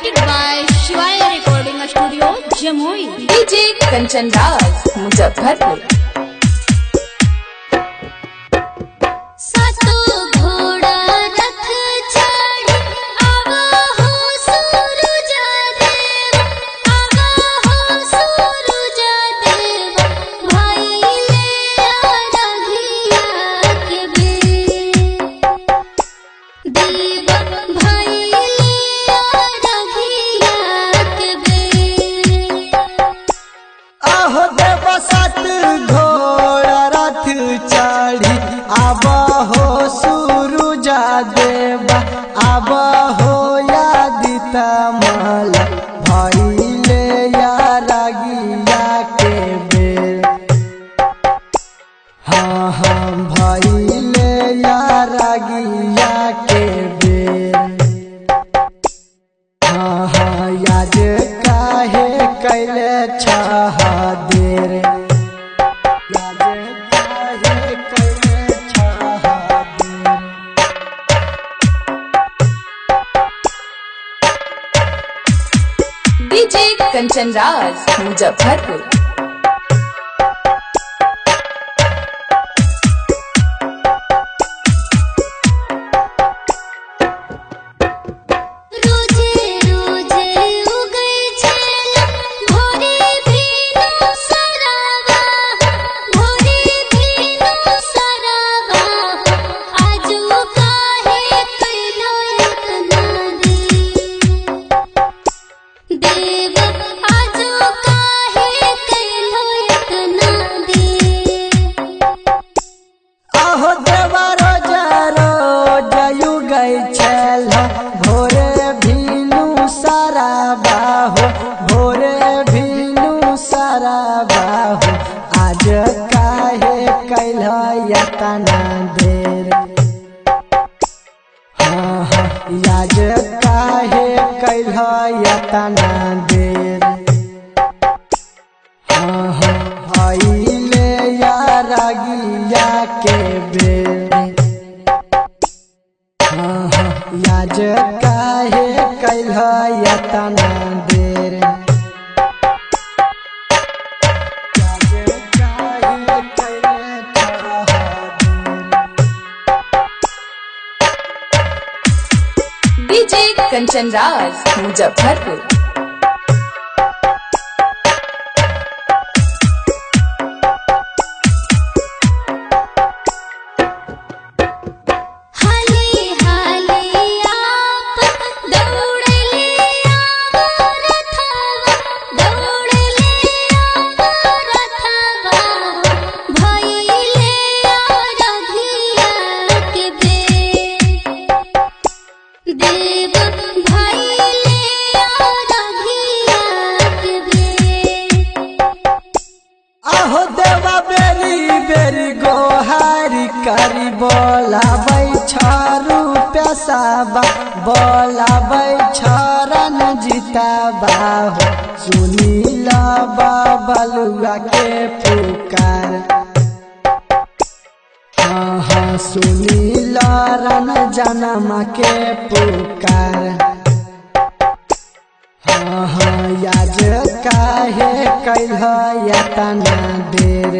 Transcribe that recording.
presented by Shivaya Recording Studio, Jamui. DJ Kanchan Raj, Muzaffarpur. चढ़ी आब हो सूरुजा देवा आब हो यादित माल भइले यारगिया के बेर। हाँ हाँ भइले यारगिया के बेर। हाँ हाँ याद काहे कैले छह देर। DJ Kanchan Raj, Muzaffarpur. भोरे भीनु सारा बाहो भोरे भीनु सारा बाहो आज काहे कैल तना देर। हाँ हाँ आज काहे कैल तना देर। हाँ हाँ भइले यारगिया के बेर। हाँ हाँ याज काहे कैल तना देर। DJ Kanchan Raj, Muzaffarpur. करी बोलाबै छरू पैसाबा बोलाबै छरन जीताबा हो सुनील बबलुआ के पुकार। हाँ हाँ सुनील रन जनमा के पुकार। हाँ हाँ याज काहे कैल तना देर।